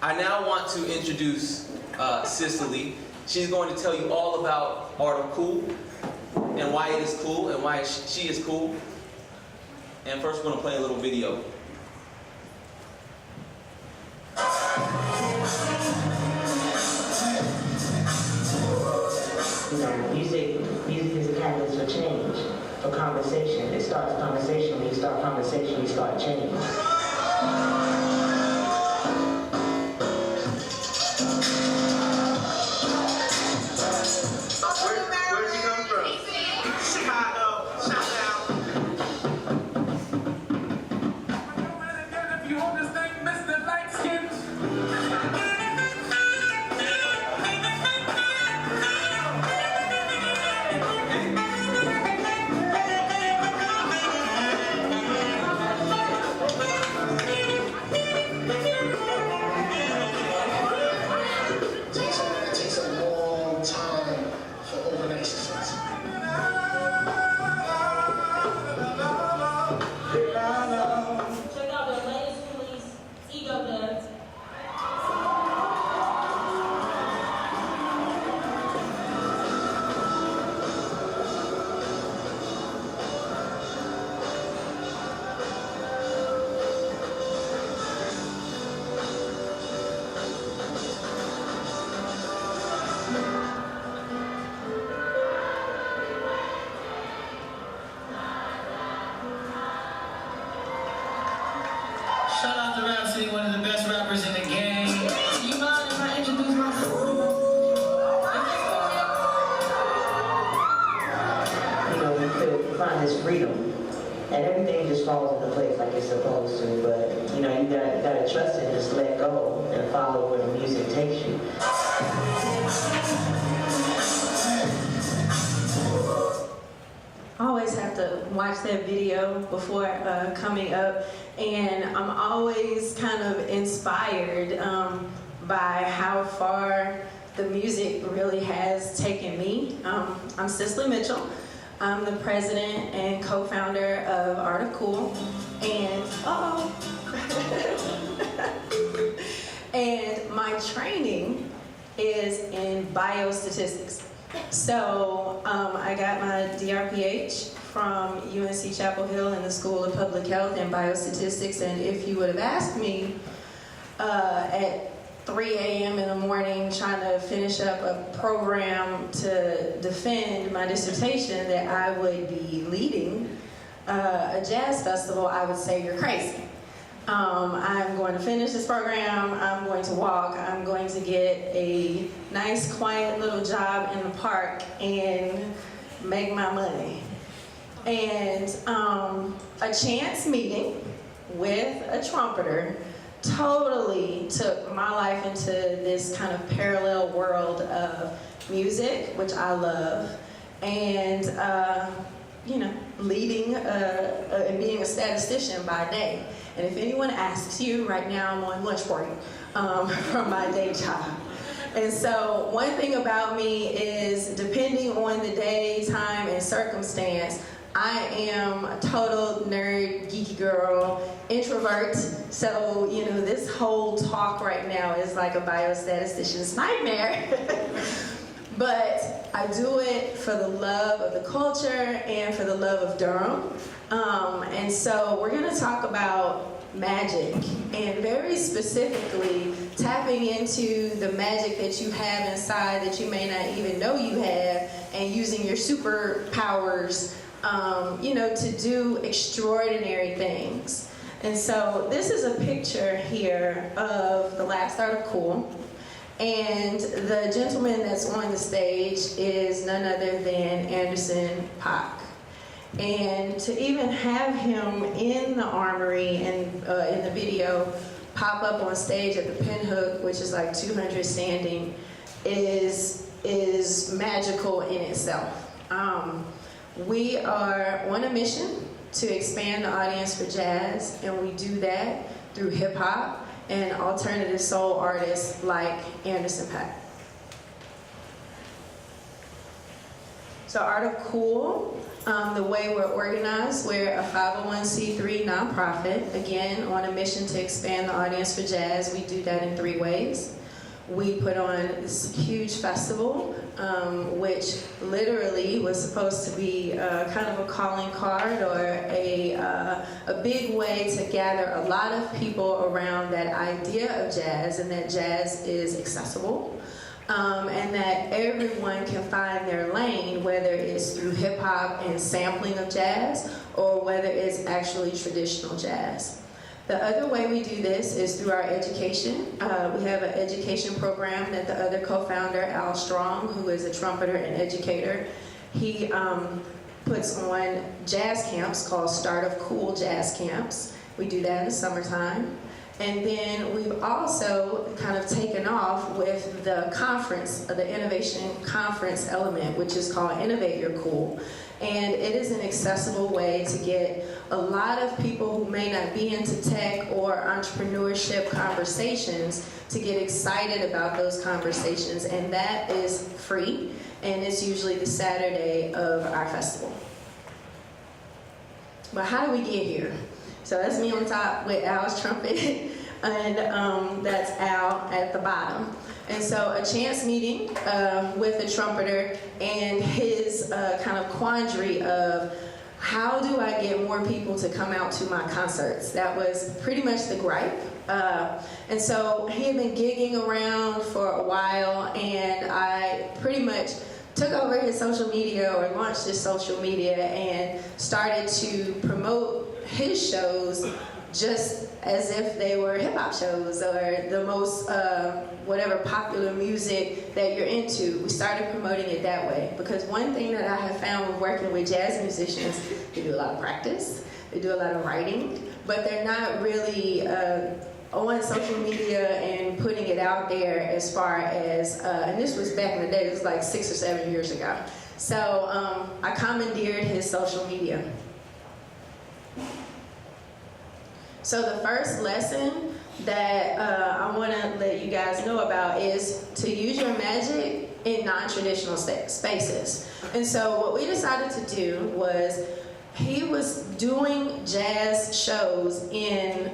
I now want to introduce Cicely. She's going to tell you all about Art of Cool and why it is cool and why she is cool. And first we're going to play a little video. Music is a catalyst for change, for conversation. It starts conversation. When you start conversation, you start change. Where'd you come from? Chicago. Shout out. If you hold this thing, Mr. Light Skin. It takes a long time for overnight success. Check out their latest release, Ego Dubs. Shout out to Rap City, one of the best rappers in the game. Do you mind if I introduce myself? You could find this freedom, and everything just falls into place like it's supposed to. But you gotta trust it, just let go, and follow where the music takes you. I always have to watch that video before coming up, and I'm always kind of inspired by how far the music really has taken me. I'm Cicely Mitchell. I'm the president and co-founder of Art of Cool, and and my training is in biostatistics. So I got my DRPH from UNC Chapel Hill in the School of Public Health and Biostatistics, and if you would have asked me at 3 a.m. in the morning trying to finish up a program to defend my dissertation that I would be leading a jazz festival, I would say you're crazy. I'm going to finish this program, I'm going to walk, I'm going to get a nice quiet little job in the park and make my money. And a chance meeting with a trumpeter totally took my life into this kind of parallel world of music, which I love, and leading and being a statistician by day. And if anyone asks you, right now I'm on lunch break from my day job. And so one thing about me is, depending on the day, time, and circumstance, I am a total nerd, geeky girl, introvert. So, this whole talk right now is like a biostatistician's nightmare. But I do it for the love of the culture and for the love of Durham. And so we're going to talk about magic, and very specifically tapping into the magic that you have inside that you may not even know you have, and using your superpowers to do extraordinary things. And so this is a picture here of the last Art of Cool. And the gentleman that's on the stage is none other than Anderson .Paak. And to even have him in the Armory and in the video pop up on stage at the Pinhook, which is like 200 standing, is magical in itself. We are on a mission to expand the audience for jazz, and we do that through hip hop and alternative soul artists like Anderson .Paak. So Art of Cool The way we're organized, we're a 501c3 nonprofit, again, on a mission to expand the audience for jazz. We do that in 3 ways. We put on this huge festival, which literally was supposed to be kind of a calling card or a big way to gather a lot of people around that idea of jazz and that jazz is accessible. And that everyone can find their lane, whether it's through hip hop and sampling of jazz or whether it's actually traditional jazz. The other way we do this is through our education. We have an education program that the other co-founder, Al Strong, who is a trumpeter and educator, he puts on jazz camps called Start of Cool Jazz Camps. We do that in the summertime. And then we've also kind of taken off with the conference, the innovation conference element, which is called Innovate Your Cool. And it is an accessible way to get a lot of people who may not be into tech or entrepreneurship conversations to get excited about those conversations. And that is free, and it's usually the Saturday of our festival. But how do we get here? So that's me on top with Al's trumpet, and that's Al at the bottom. And so a chance meeting with a trumpeter and his kind of quandary of how do I get more people to come out to my concerts? That was pretty much the gripe. And so he had been gigging around for a while, and I pretty much took over his social media or launched his social media and started to promote his shows just as if they were hip-hop shows or the most whatever popular music that you're into. We started promoting it that way because one thing that I have found with working with jazz musicians, they do a lot of practice, they do a lot of writing, but they're not really on social media and putting it out there as far as, and this was back in the day, it was like 6 or 7 years ago. So I commandeered his social media. So the first lesson that I want to let you guys know about is to use your magic in non-traditional spaces. And so what we decided to do was, he was doing jazz shows in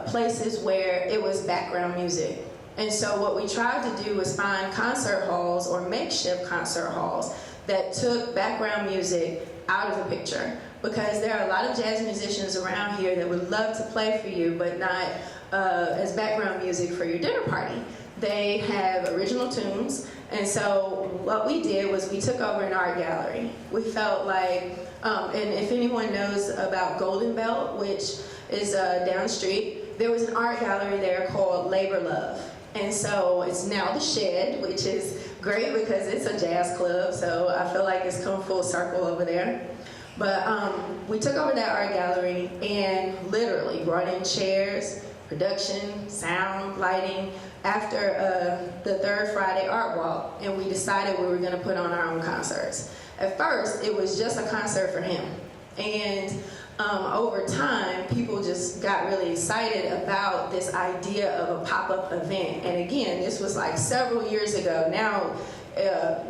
places where it was background music. And so what we tried to do was find concert halls or makeshift concert halls that took background music out of the picture. Because there are a lot of jazz musicians around here that would love to play for you, but not as background music for your dinner party. They have original tunes, and so what we did was we took over an art gallery. We felt like, and if anyone knows about Golden Belt, which is down the street, there was an art gallery there called Labor Love. And so it's now the Shed, which is great because it's a jazz club, so I feel like it's come full circle over there. But we took over that art gallery and literally brought in chairs, production, sound, lighting, after the third Friday art walk, and we decided we were going to put on our own concerts. At first, it was just a concert for him. And over time, people just got really excited about this idea of a pop-up event. And again, this was like several years ago. Now,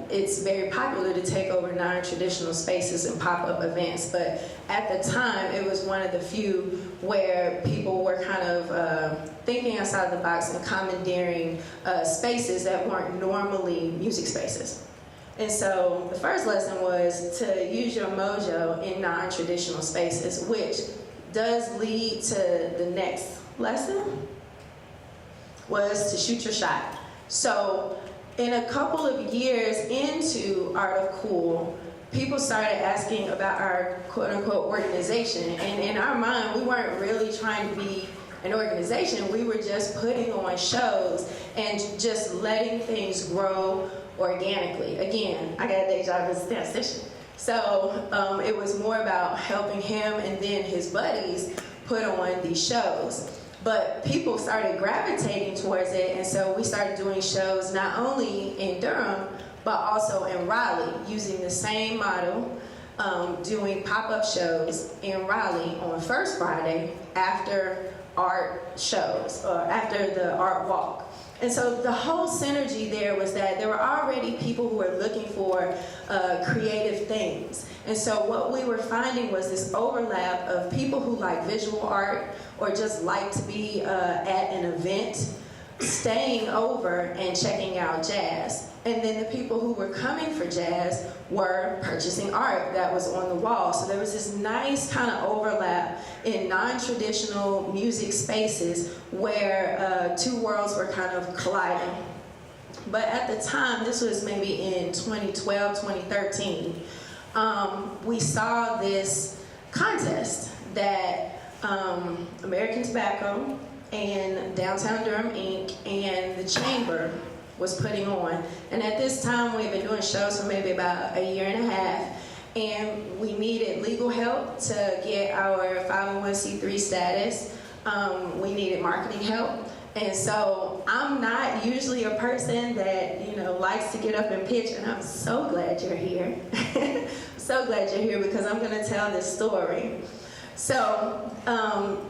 it's very popular to take over non-traditional spaces and pop-up events, but at the time it was one of the few where people were kind of thinking outside the box and commandeering spaces that weren't normally music spaces. And so the first lesson was to use your mojo in non-traditional spaces, which does lead to the next lesson, was to shoot your shot. So in a couple of years into Art of Cool, people started asking about our quote-unquote organization. And in our mind, we weren't really trying to be an organization. We were just putting on shows and just letting things grow organically. Again, I got a day job as a statistician. So it was more about helping him and then his buddies put on these shows. But people started gravitating towards it, and so we started doing shows not only in Durham, but also in Raleigh, using the same model, doing pop-up shows in Raleigh on First Friday after art shows or after the art walk. And so the whole synergy there was that there were already people who were looking for creative things. And so what we were finding was this overlap of people who like visual art or just like to be at an event, staying over and checking out jazz. And then the people who were coming for jazz were purchasing art that was on the wall. So there was this nice kind of overlap in non-traditional music spaces where two worlds were kind of colliding. But at the time, this was maybe in 2012, 2013, we saw this contest that American Tobacco and Downtown Durham Inc. and the Chamber was putting on. And at this time, we've been doing shows for maybe about a year and a half, and we needed legal help to get our 501c3 status. We needed marketing help. And so I'm not usually a person that, you know, likes to get up and pitch, and I'm so glad you're here. So glad you're here because I'm gonna tell this story. So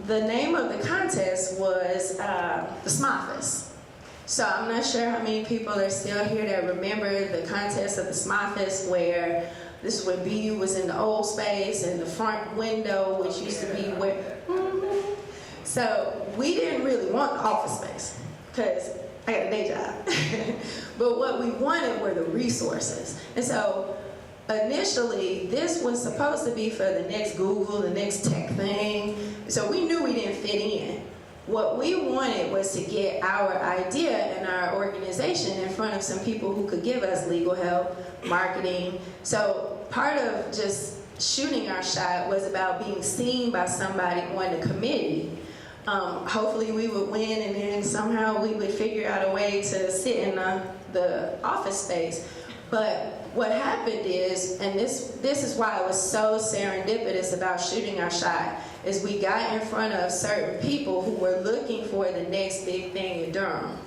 the name of the contest was the Smiths. So I'm not sure how many people are still here that remember the contest of the Smiths, where this is when BU was in the old space and the front window, which used to be where. So we didn't really want the office space because I got a day job. But what we wanted were the resources. And so initially, this was supposed to be for the next Google, the next tech thing. So we knew we didn't fit in. What we wanted was to get our idea and our organization in front of some people who could give us legal help, marketing. So part of just shooting our shot was about being seen by somebody on the committee. Hopefully we would win, and then somehow we would figure out a way to sit in the office space. But what happened is, and this is why it was so serendipitous about shooting our shot, is we got in front of certain people who were looking for the next big thing in Durham.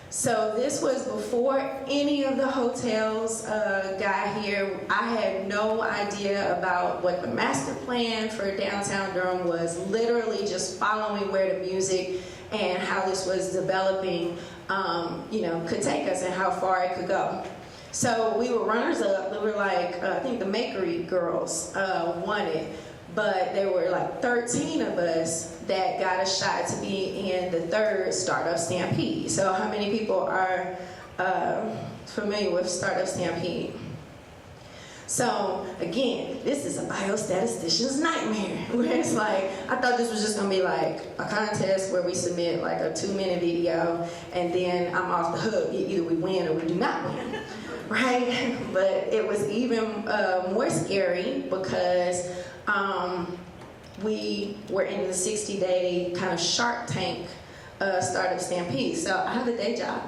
So this was before any of the hotels got here. I had no idea about what the master plan for downtown Durham was, literally just following where the music and how this was developing could take us and how far it could go. So we were runners up. We were like, I think the Makery girls won it, but there were like 13 of us that got a shot to be in the third Startup Stampede. So how many people are familiar with Startup Stampede? So again, this is a biostatistician's nightmare, where it's like, I thought this was just gonna be like a contest where we submit like a 2-minute video and then I'm off the hook. Either we win or we do not win. Right? But it was even more scary because we were in the 60-day kind of Shark Tank Startup Stampede. So I have a day job.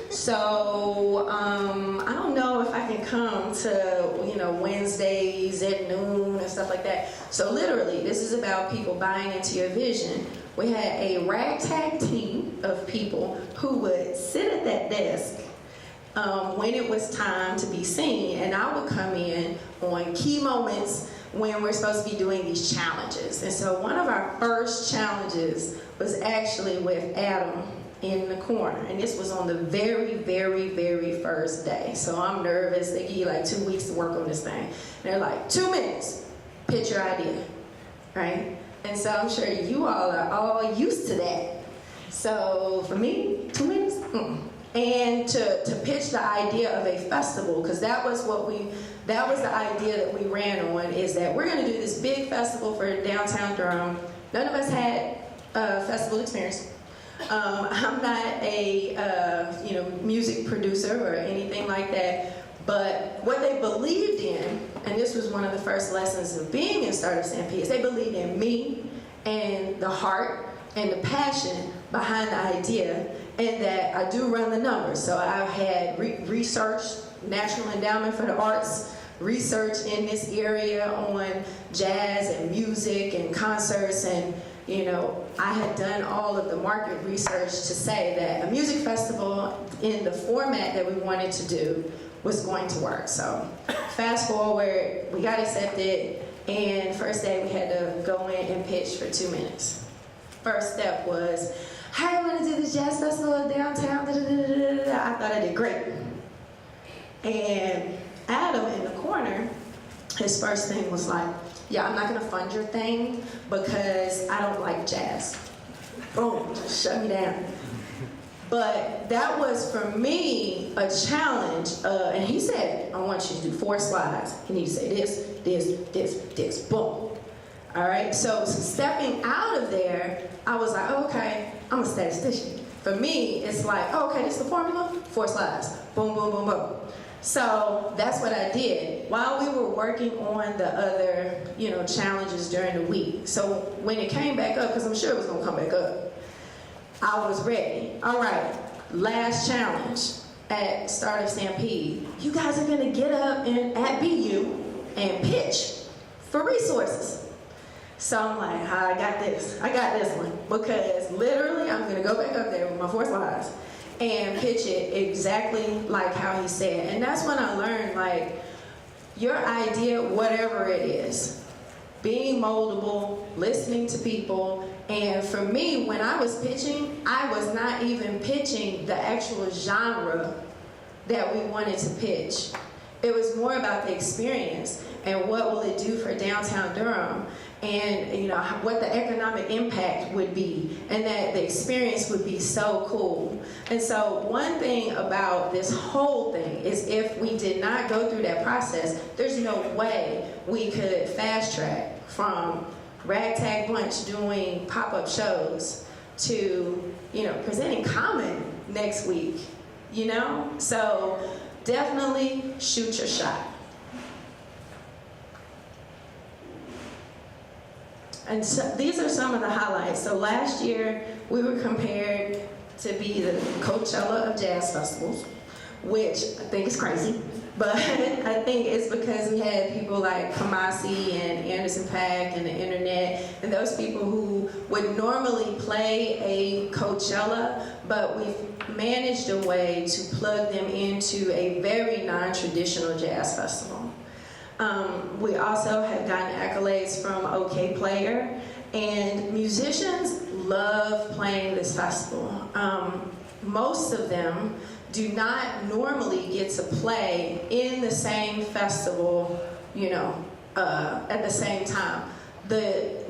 So I don't know if I can come to Wednesdays at noon and stuff like that. So literally, this is about people buying into your vision. We had a ragtag team of people who would sit at that desk when it was time to be seen, and I would come in on key moments when we're supposed to be doing these challenges. And so one of our first challenges was actually with Adam in the corner, and this was on the very, very, very first day. So I'm nervous. They give you like 2 weeks to work on this thing. And they're like, 2 minutes, pitch your idea, right? And so I'm sure you all are all used to that. So for me, 2 minutes? And to pitch the idea of a festival, because that was the idea that we ran on, is that we're going to do this big festival for downtown Durham. None of us had festival experience. I'm not a music producer or anything like that, but what they believed in, and this was one of the first lessons of being in Startup Stampede, is they believed in me and the heart and the passion behind the idea, and that I do run the numbers. So I've had research, National Endowment for the Arts, research in this area on jazz and music and concerts, and I had done all of the market research to say that a music festival in the format that we wanted to do was going to work. So fast forward, we got accepted, and first day we had to go in and pitch for 2 minutes. first step was, hey, I'm gonna do this jazz festival downtown, I thought I did great. And Adam in the corner, his first thing was like, yeah, I'm not gonna fund your thing because I don't like jazz. Boom, just shut me down. But that was, for me, a challenge. And he said, I want you to do 4 slides. You need to say this, boom. All right, so stepping out of there, I was like, oh, okay, I'm a statistician. For me, it's like, oh, okay, this is the formula, 4 slides. Boom, boom, boom, boom. So that's what I did while we were working on the other, challenges during the week. So when it came back up, because I'm sure it was gonna come back up, I was ready. All right, last challenge at Startup Stampede. You guys are gonna get up at BU and pitch for resources. So I'm like, I got this one. Because literally, I'm gonna go back up there with my 4 slides and pitch it exactly like how he said. And that's when I learned, like, your idea, whatever it is, being moldable, listening to people. And for me, when I was pitching, I was not even pitching the actual genre that we wanted to pitch. It was more about the experience and what will it do for downtown Durham, and what the economic impact would be, and that the experience would be so cool. And so one thing about this whole thing is, if we did not go through that process, there's no way we could fast track from Ragtag Bunch doing pop-up shows to presenting Common next week. So definitely shoot your shot. And so these are some of the highlights. So last year, we were compared to be the Coachella of jazz festivals, which I think is crazy. But I think it's because we had people like Kamasi and Anderson .Paak and the internet, and those people who would normally play a Coachella, but we've managed a way to plug them into a very non-traditional jazz festival. We also have gotten accolades from OK Player, and musicians love playing this festival. Most of them do not normally get to play in the same festival, at the same time.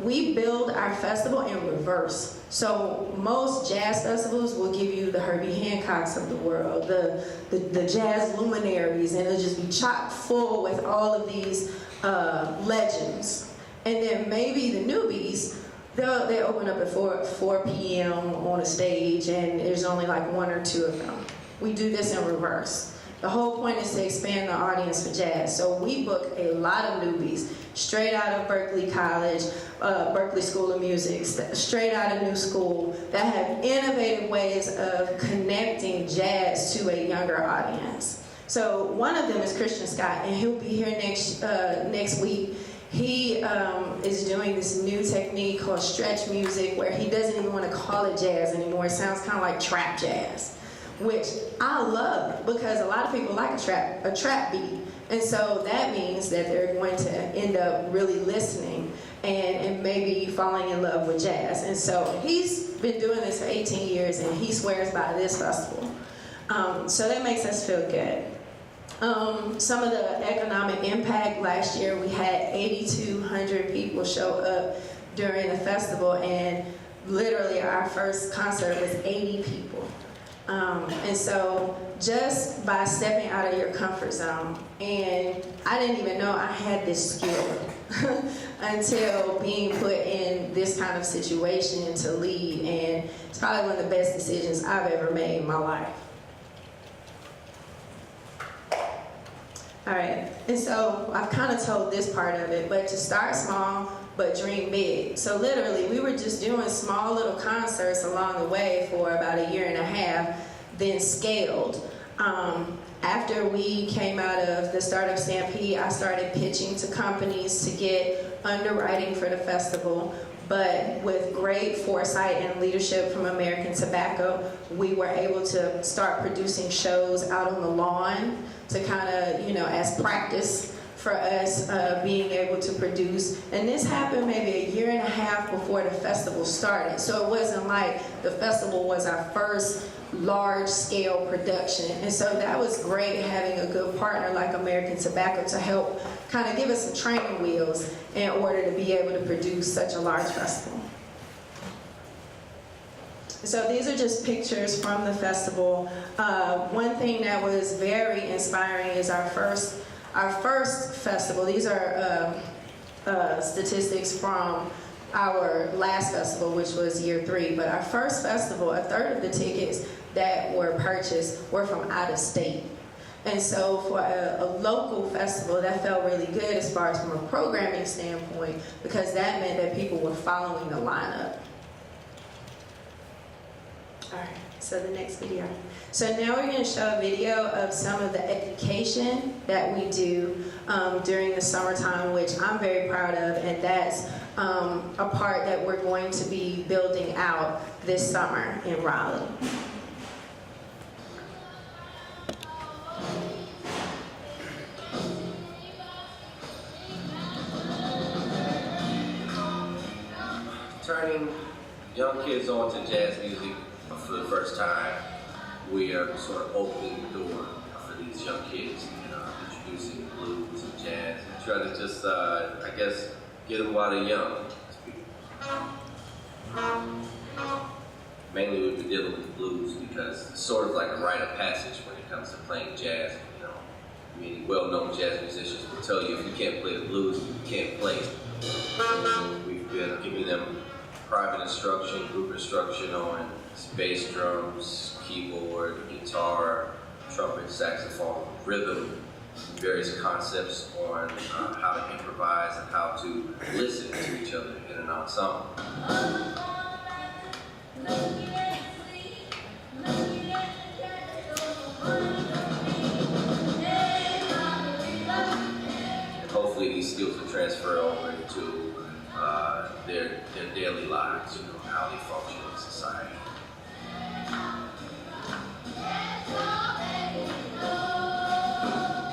We build our festival in reverse. So most jazz festivals will give you the Herbie Hancocks of the world, the jazz luminaries, and it'll just be chock full with all of these legends. And then maybe the newbies, they open up at 4 p.m. on a stage, and there's only like 1 or 2 of them. We do this in reverse. The whole point is to expand the audience for jazz. So we book a lot of newbies, straight out of Berklee College, Berklee School of Music, straight out of New School, that have innovative ways of connecting jazz to a younger audience. So one of them is Christian Scott, and he'll be here next week. He is doing this new technique called stretch music, where he doesn't even want to call it jazz anymore. It sounds kind of like trap jazz, which I love, because a lot of people like a trap beat. And so that means that they're going to end up really listening and maybe falling in love with jazz. And so he's been doing this for 18 years, and he swears by this festival. So that makes us feel good. Some of the economic impact, last year we had 8,200 people show up during the festival, and literally our first concert was 80 people. And so just by stepping out of your comfort zone, and I didn't even know I had this skill until being put in this kind of situation to lead, and it's probably one of the best decisions I've ever made in my life. All right, and so I've kind of told this part of it, but to start small, but dream big. So literally, we were just doing small little concerts along the way for about 1.5 years, then scaled. After we came out of the Startup Stampede, I started pitching to companies to get underwriting for the festival. But with great foresight and leadership from American Tobacco, we were able to start producing shows out on the lawn to kind of, as practice for us being able to produce. And this happened maybe a year and a half before the festival started. So it wasn't like the festival was our first large-scale production. And so that was great, having a good partner like American Tobacco to help kind of give us some training wheels in order to be able to produce such a large festival. So these are just pictures from the festival. One thing that was very inspiring is our first festival. These are statistics from our last festival, which was year 3. But our first festival, a third of the tickets that were purchased were from out of state. And so for a local festival, that felt really good as far as from a programming standpoint, because that meant that people were following the lineup. All right, so the next video. So now we're going to show a video of some of the education that we do during the summertime, which I'm very proud of, and that's a part that we're going to be building out this summer in Raleigh. Turning young kids on to jazz music for the first time, we are sort of opening the door for these young kids, introducing blues and jazz, and try to just, I guess, get them while they're young. Mainly we've been dealing with the blues because it's sort of like a rite of passage when it comes to playing jazz. Many well-known jazz musicians will tell you if you can't play the blues, you can't play it. We've been giving them private instruction, group instruction on bass drums, keyboard, guitar, trumpet, saxophone, rhythm, various concepts on how to improvise and how to listen to each other in an ensemble. And hopefully these skills will transfer over to their daily lives, how they function in society.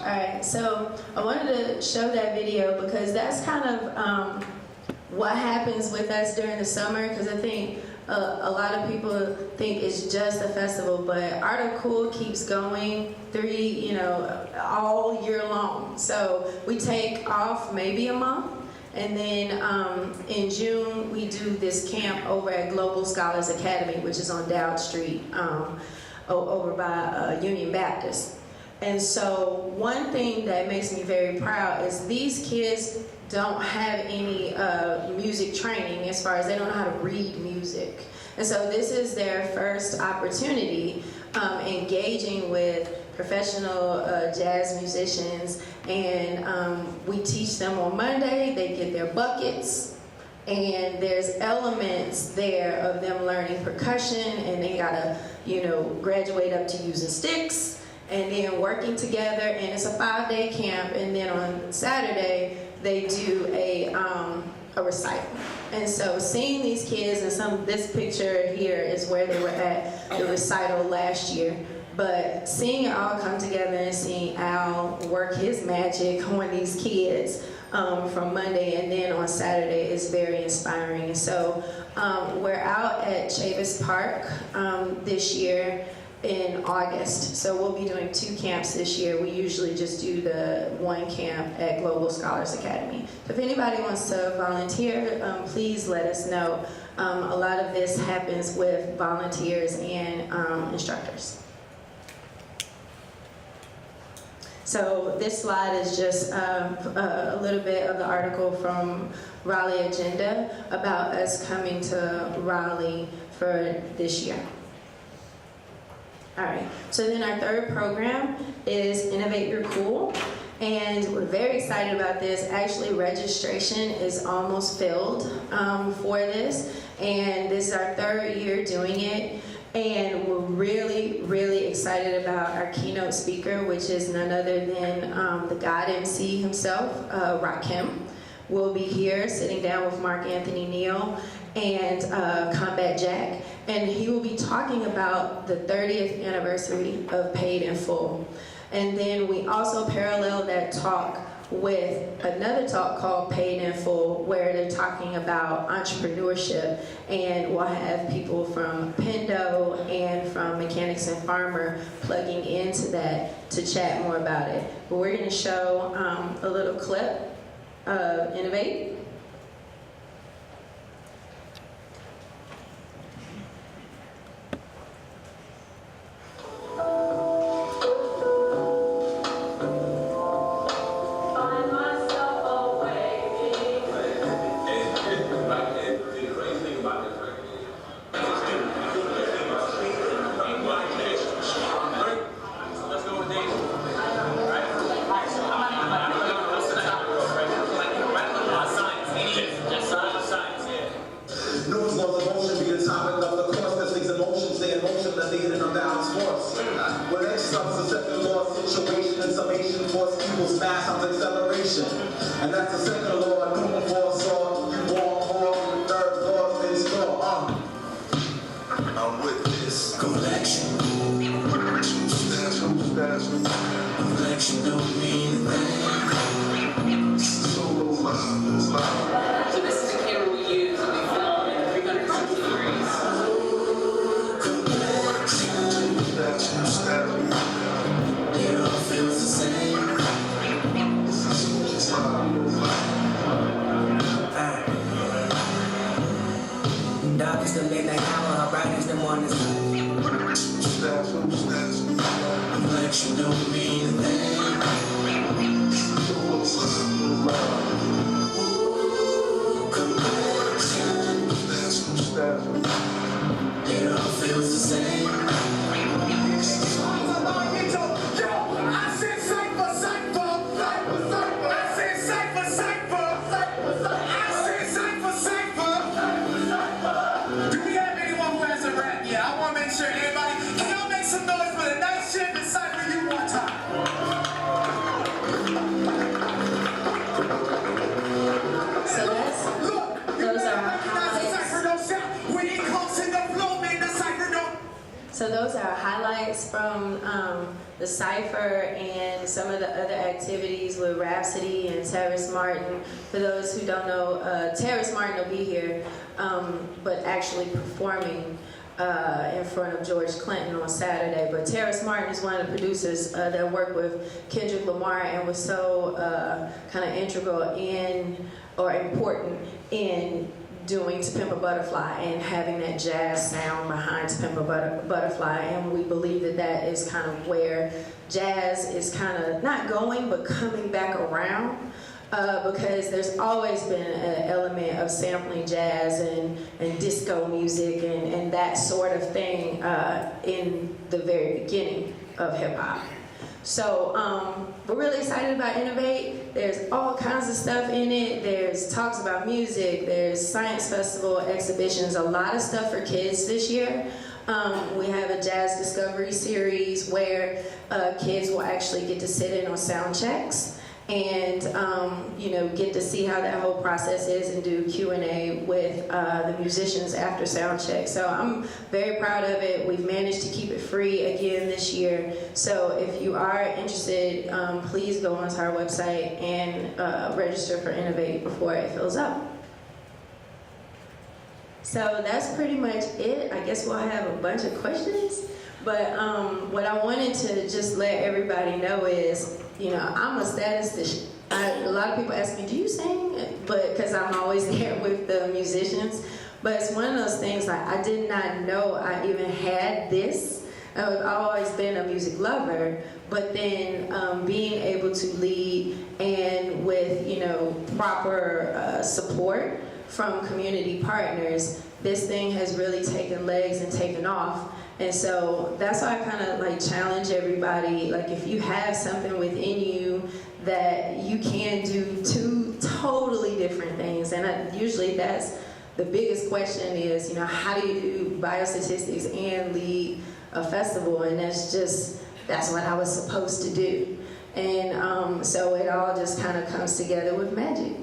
Alright, so I wanted to show that video because that's kind of what happens with us during the summer, because I think a lot of people think it's just a festival, but Art of Cool keeps going all year long. So we take off maybe a month, and then in June we do this camp over at Global Scholars Academy, which is on Dowd Street over by Union Baptist. And so one thing that makes me very proud is these kids don't have any music training, as far as they don't know how to read music. And so this is their first opportunity engaging with professional jazz musicians, and we teach them on Monday. They get their buckets, and there's elements there of them learning percussion, and they gotta graduate up to using sticks, and then working together. And it's a 5-day camp, and then on Saturday they do a recital. And so seeing these kids, and this picture here is where they were at the recital last year, but seeing it all come together and seeing Al work his magic on these kids from Monday and then on Saturday is very inspiring. And so we're out at Chavis Park this year in August. So we'll be doing 2 camps this year. We usually just do the 1 camp at Global Scholars Academy. So if anybody wants to volunteer, please let us know. A lot of this happens with volunteers and instructors. So this slide is just a little bit of the article from Raleigh Agenda about us coming to Raleigh for this year. All right, so then our third program is Innovate Your Cool, and we're very excited about this. Actually, registration is almost filled for this, and this is our 3rd year doing it, and we're really, really excited about our keynote speaker, which is none other than the God MC himself, Rakim. Will be here sitting down with Mark Anthony Neal and Combat Jack, and he will be talking about the 30th anniversary of Paid in Full. And then we also parallel that talk with another talk called Paid in Full, where they're talking about entrepreneurship, and we'll have people from Pendo and from Mechanics and Farmer plugging into that to chat more about it. But we're going to show a little clip of Innovate. And that's the second law, moving forward, so you walk more, the third law is store. I'm with this collection. Collection don't mean a thing. So this is the camera we use and we film in 360 degrees. It all feels the same. Dark is the midnight hour, bright is the morning sun. Collection don't mean a thing. It all feels the same. So those are highlights from the Cypher and some of the other activities with Rhapsody and Terrace Martin. For those who don't know, Terrace Martin will be here, but actually performing in front of George Clinton on Saturday. But Terrace Martin is one of the producers that worked with Kendrick Lamar and was so kind of integral in, or important in, doing To Pimp a Butterfly and having that jazz sound behind To Pimp a Butterfly, and we believe that that is kind of where jazz is kind of not going but coming back around, because there's always been an element of sampling jazz and disco music and that sort of thing in the very beginning of hip-hop. So we're really excited about Innovate. There's all kinds of stuff in it. There's talks about music, there's science festival, exhibitions, a lot of stuff for kids this year. We have a jazz discovery series where kids will actually get to sit in on sound checks and you know, get to see how that whole process is and do Q&A with the musicians after sound check. So I'm very proud of it. We've managed to keep it free again this year. So if you are interested, please go onto our website and register for Innovate before it fills up. So that's pretty much it. I guess we'll have a bunch of questions. But what I wanted to just let everybody know is, you know, I'm a statistician. A lot of people ask me, do you sing? But because I'm always there with the musicians. But it's one of those things, like, I did not know I even had this. I've always been a music lover, but then being able to lead and with, you know, proper support from community partners, this thing has really taken legs and taken off. And so that's why I kind of like challenge everybody, like if you have something within you that you can do two totally different things, and usually that's the biggest question is, you know, how do you do biostatistics and lead a festival? And that's what I was supposed to do. And so it all just kind of comes together with magic.